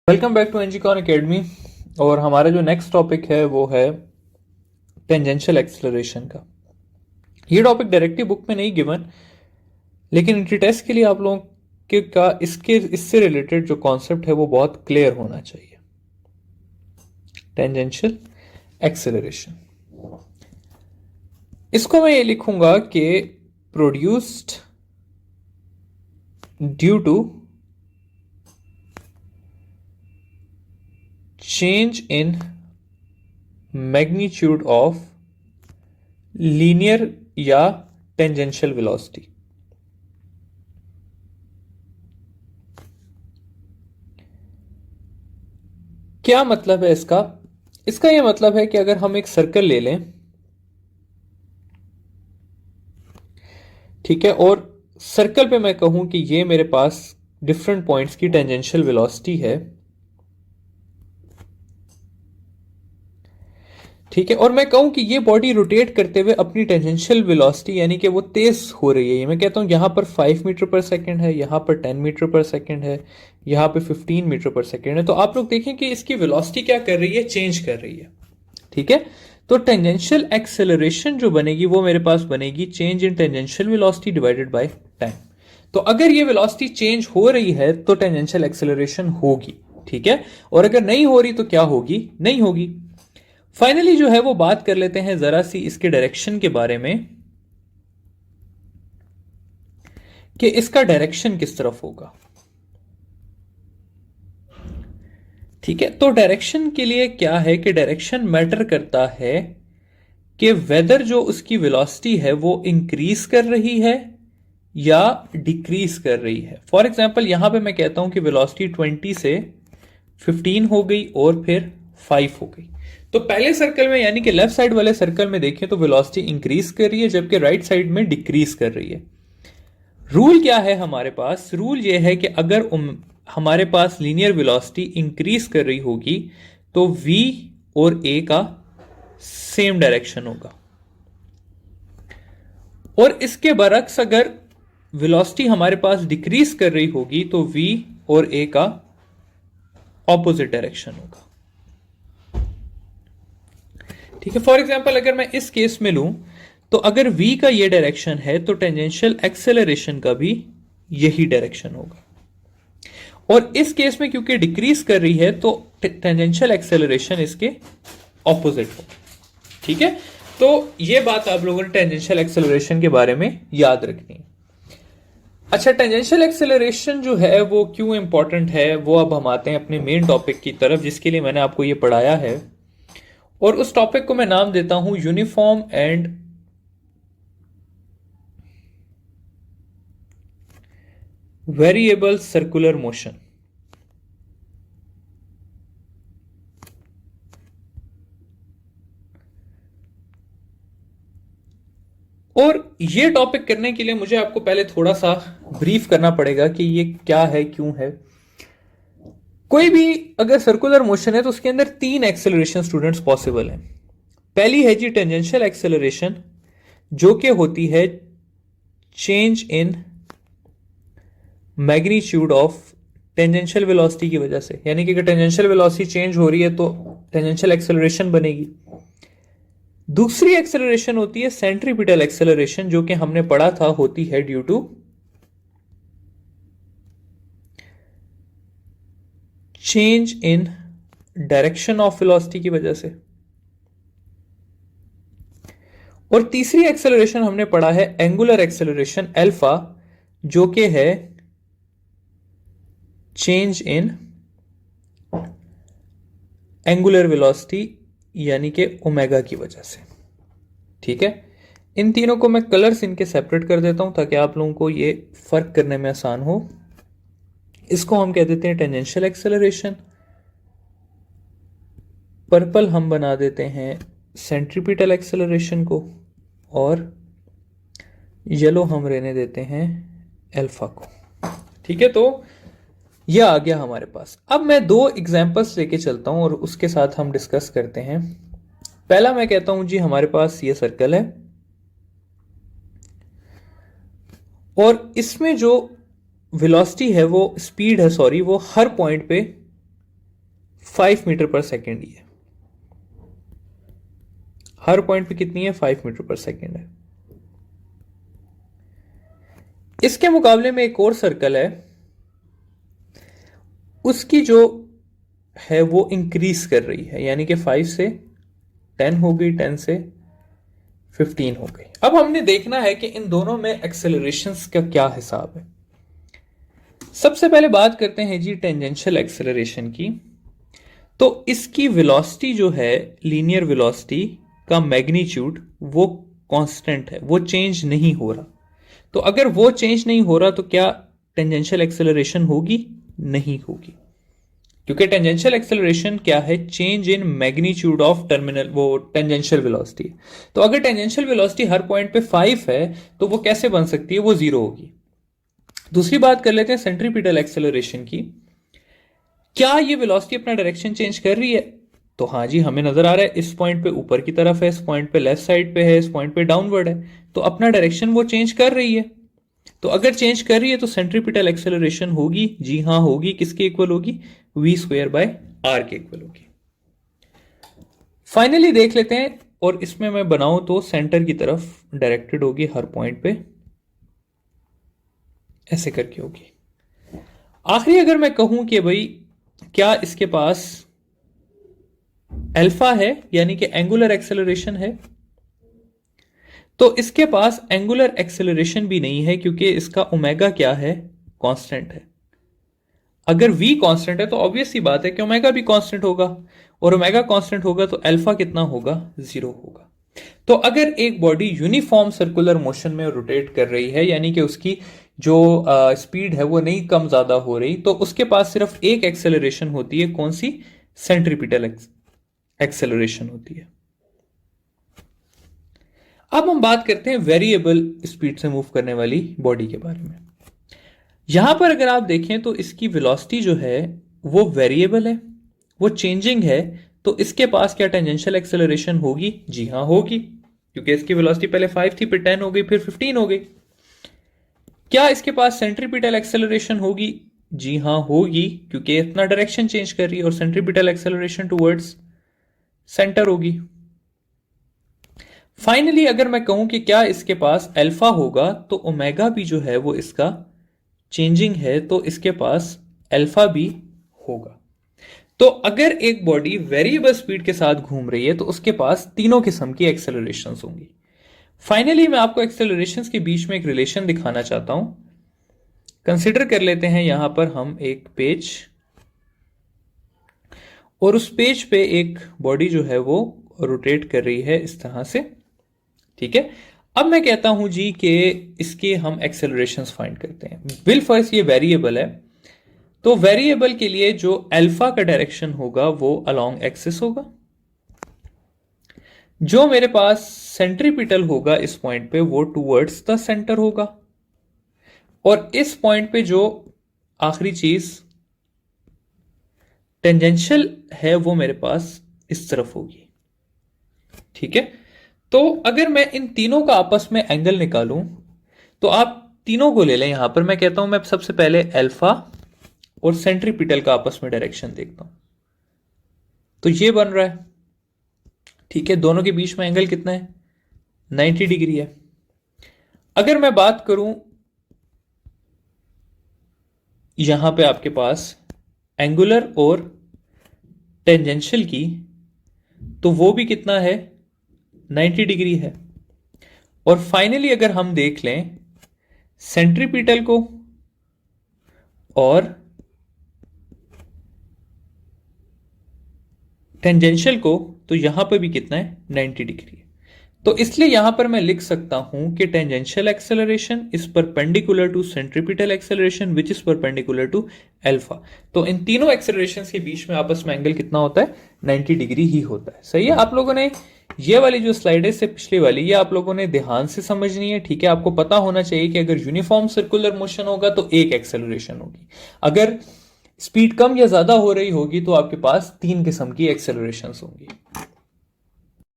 Welcome back to एनजीकॉन academy. और हमारा जो नेक्स्ट टॉपिक है वो है टेंजेंशियल एक्सेलरेशन का। ये टॉपिक डायरेक्टली बुक में नहीं गिवन, लेकिन इंट्री टेस्ट के लिए आप लोगों के का इससे रिलेटेड जो कॉन्सेप्ट है वो बहुत क्लियर होना चाहिए। टेंजेंशियल एक्सेलरेशन, इसको मैं ये लिखूंगा कि produced due to change in magnitude of linear या tangential velocity। क्या मतलब है इसका? इसका यह मतलब है कि अगर हम एक सर्कल ले लें, ठीक है, और सर्कल पे मैं कहूं कि ये मेरे पास डिफरेंट पॉइंट्स की टेंजेंशियल वेलोसिटी है, ठीक है, और मैं कहूं कि ये बॉडी रोटेट करते हुए अपनी टेंजेंशियल वेलोसिटी यानी कि वो तेज हो रही है। मैं कहता हूं यहां पर 5 मीटर पर सेकंड है, यहां पर 10 मीटर पर सेकंड है, यहां पे 15 मीटर पर सेकंड है। तो आप लोग देखें कि इसकी वेलोसिटी क्या कर रही है, चेंज कर रही है, ठीक है। तो टेंजेंशियल एक्सेलरेशन जो बनेगी वो मेरे पास बनेगी change in tangential velocity divided by time. तो अगर ये वेलोसिटी चेंज हो रही है तो टेंजेंशियल एक्सेलरेशन होगी, ठीक है, और अगर नहीं हो रही तो क्या होगी? नहीं होगी। फाइनली जो है वो बात कर लेते हैं जरा सी इसके डायरेक्शन के बारे में कि इसका डायरेक्शन किस तरफ होगा, ठीक है। तो डायरेक्शन के लिए क्या है कि डायरेक्शन मैटर करता है कि वेदर जो उसकी वेलोसिटी है वो इंक्रीज कर रही है या डिक्रीज कर रही है। फॉर एग्जांपल यहां पे मैं कहता हूं कि वेलोसिटी 20 से 15 हो गई और फिर 5 हो गई। तो पहले सर्कल में यानी कि लेफ्ट साइड वाले सर्कल में देखें तो वेलोसिटी इंक्रीज कर रही है, जबकि राइट साइड में डिक्रीज कर रही है। रूल क्या है हमारे पास? रूल ये है कि अगर हमारे पास लीनियर वेलोसिटी इंक्रीज कर रही होगी तो v और a का सेम डायरेक्शन होगा, और इसके बरक्स अगर वेलोसिटी हमारे पास डिक्रीज कर रही होगी तो v और a का ऑपोजिट डायरेक्शन होगा, ठीक है। फॉर एग्जाम्पल अगर मैं इस केस में लूं तो अगर v का ये डायरेक्शन है तो टेंजेंशियल एक्सेलरेशन का भी यही डायरेक्शन होगा, और इस केस में क्योंकि डिक्रीज कर रही है तो टेंजेंशियल एक्सेलरेशन इसके ऑपोजिट होगा, ठीक है। तो ये बात आप लोगों ने टेंजेंशियल एक्सेलरेशन के बारे में याद रखनी है। अच्छा, टेंजेंशियल एक्सेलरेशन जो है वो क्यों इंपॉर्टेंट है, वो अब हम आते हैं अपने मेन टॉपिक की तरफ जिसके लिए मैंने आपको ये पढ़ाया है, और उस टॉपिक को मैं नाम देता हूं uniform and variable circular motion. और ये टॉपिक करने के लिए मुझे आपको पहले थोड़ा सा ब्रीफ करना पड़ेगा कि ये क्या है, क्यों है। कोई भी अगर सर्कुलर मोशन है तो उसके अंदर 3 एक्सेलरेशन स्टूडेंट्स पॉसिबल हैं। पहली है जी टेंजेंशियल एक्सेलरेशन, जो कि होती है change in magnitude of tangential velocity की वजह से, यानी कि अगर टेंजेंशियल वेलोसिटी चेंज हो रही है तो टेंजेंशियल एक्सेलरेशन बनेगी। दूसरी एक्सेलरेशन होती है सेंट्रीपिटल एक्सेलरेशन, जो कि हमने पढ़ा था होती है due to change in direction of velocity की वजह से। और तीसरी एक्सेलरेशन हमने पढ़ा है एंगुलर एक्सेलरेशन अल्फा, जो कि है चेंज इन एंगुलर वेलोसिटी यानी कि ओमेगा की वजह से, ठीक है। इन तीनों को मैं कलर्स इनके सेपरेट कर देता हूं ताकि आप लोगों को ये फर्क करने में आसान हो। इसको हम कह देते हैं टेंजेंशियल एक्सेलरेशन, पर्पल हम बना देते हैं सेंट्रीपिटल एक्सेलरेशन को, और येलो हम रहने देते हैं अल्फा को, ठीक है। तो ये आ गया हमारे पास। अब मैं 2 एग्जांपल्स लेके चलता हूं और उसके साथ हम डिस्कस करते हैं। पहला मैं कहता हूं जी हमारे पास ये सर्कल है, और इसमें जो वेलोसिटी है वो स्पीड है, सॉरी, वो हर पॉइंट पे 5 मीटर पर सेकेंड ही है। हर पॉइंट पे कितनी है? 5 मीटर पर सेकेंड है। इसके मुकाबले में एक और सर्कल है, उसकी जो है वो इंक्रीज कर रही है, यानी कि 5 से 10 हो गई, 10 से 15 हो गई। अब हमने देखना है कि इन दोनों में एक्सेलरेशंस का क्या हिसाब है। सबसे पहले बात करते हैं जी टेंजेंशियल एक्सेलरेशन की। तो इसकी वेलोसिटी जो है, लीनियर वेलोसिटी का मैग्नीट्यूड वो कांस्टेंट है, वो चेंज नहीं हो रहा। तो अगर वो चेंज नहीं हो रहा तो क्या टेंजेंशियल एक्सेलरेशन होगी? नहीं होगी, क्योंकि टेंजेंशियल एक्सेलरेशन क्या है? Change in magnitude of terminal, वो टेंजेंशियल वेलोसिटी। तो अगर टेंजेंशियल वेलोसिटी हर पॉइंट पे 5 है तो वो कैसे बन सकती है? वो 0 होगी। दूसरी बात कर लेते हैं सेंट्रीपिटल एक्सेलरेशन की। क्या ये वेलोसिटी अपना डायरेक्शन चेंज कर रही है? तो हाँ जी, हमें नजर आ रहा है इस पॉइंट पे ऊपर की तरफ है, इस पॉइंट पे लेफ्ट साइड पे है, इस पॉइंट पे डाउनवर्ड है, तो अपना डायरेक्शन वो चेंज कर रही है। तो अगर चेंज कर रही है तो सेंट्रीपिटल एक्सेलरेशन होगी। जी हाँ होगी। किसके इक्वल होगी? v²/r के इक्वल होगी। फाइनली देख लेते हैं, और इसमें मैं बनाऊं तो सेंटर की तरफ डायरेक्टेड होगी, हर पॉइंट पे ऐसे करके होगी। आखिरी अगर मैं कहूं कि भाई क्या इसके पास अल्फा है, यानी कि एंगुलर एक्सेलरेशन है, तो इसके पास एंगुलर एक्सेलरेशन भी नहीं है, क्योंकि इसका ओमेगा क्या है? कांस्टेंट है। अगर v कांस्टेंट है तो ऑब्वियस सी बात है कि ओमेगा भी कांस्टेंट होगा, और ओमेगा कांस्टेंट होगा तो अल्फा कितना होगा? 0 होगा। तो अगर एक बॉडी यूनिफॉर्म सर्कुलर मोशन में रोटेट कर रही है, यानी कि उसकी जो स्पीड है वो नहीं कम ज्यादा हो रही, तो उसके पास सिर्फ एक एक्सेलरेशन होती है। कौन सी? सेंट्रीपिटल एक्सेलरेशन होती है। अब हम बात करते हैं वेरिएबल स्पीड से मूव करने वाली बॉडी के बारे में। यहां पर अगर आप देखें तो इसकी वेलोसिटी जो है वो वेरिएबल है, वो चेंजिंग है। तो इसके पास क्या टेंजेंशियल एक्सेलरेशन होगी? जी हां होगी, क्योंकि इसकी वेलोसिटी पहले 5 थी, फिर 10 हो गई, फिर 15 हो गई। क्या इसके पास सेंट्रीपिटल एक्सेलरेशन होगी? जी हां होगी, क्योंकि इतना डायरेक्शन चेंज कर रही है, और सेंट्रीपिटल एक्सेलरेशन टुवर्ड्स सेंटर होगी। फाइनली अगर मैं कहूं कि क्या इसके पास अल्फा होगा, तो ओमेगा भी जो है वो इसका चेंजिंग है, तो इसके पास अल्फा भी होगा। तो अगर एक बॉडी वेरिएबल स्पीड के साथ घूम रही है तो उसके पास तीनों किस्म की एक्सेलरेशंस होंगी। फाइनली मैं आपको एक्सेलरेशंस के बीच में एक रिलेशन दिखाना चाहता हूं। कंसिडर कर लेते हैं यहां पर हम एक पेज, और उस पेज पे एक बॉडी जो है वो रोटेट कर रही है इस तरह से। ठीक है, अब मैं कहता हूं जी कि इसके हम एक्सेलरेशंस फाइंड करते हैं। बिल फर्स्ट ये वेरिएबल है, तो वेरिएबल के लिए जो अल्फा का डायरेक्शन होगा वो अलोंग एक्सिस होगा। जो मेरे पास सेंट्रीपिटल होगा इस पॉइंट पे वो टुवर्ड्स द सेंटर होगा, और इस पॉइंट पे जो आखिरी चीज टेंजेंशियल है वो मेरे पास इस तरफ होगी। ठीक है, तो अगर मैं इन तीनों का आपस में एंगल निकालूं तो आप तीनों को ले लें। यहां पर मैं कहता हूं मैं सबसे पहले अल्फा और सेंट्रीपिटल का आपस में डायरेक्शन देखता हूं, तो ये बन रहा है। ठीक है, दोनों के बीच में एंगल कितना है? 90 डिग्री है। अगर मैं बात करूं यहां पे आपके पास एंगुलर और टेंजेंशियल की, तो वो भी कितना है? 90 डिग्री है। और फाइनली अगर हम देख लें सेंट्रीपिटल को और टेंजेंशियल को, तो यहां पर भी कितना है? 90 डिग्री है। तो इसलिए यहां पर मैं लिख सकता हूं कि tangential acceleration is perpendicular to centripetal acceleration which is perpendicular to alpha. तो इन तीनों एक्सेलरेशंस के बीच में आपस में एंगल कितना होता है? 90 डिग्री ही होता है। सही है, आप लोगों ने ये वाली जो स्लाइड है से पिछली वाली, ये आप लोगों ने ध्यान से समझनी है। ठीक है, आपको पता होना चाहिए कि अगर यूनिफॉर्म सर्कुलर मोशन होगा तो एक एक्सेलरेशन होगी, अगर स्पीड कम या ज्यादा हो रही होगी तो आपके पास 3 किस्म की एक्सेलरेशंस होंगी।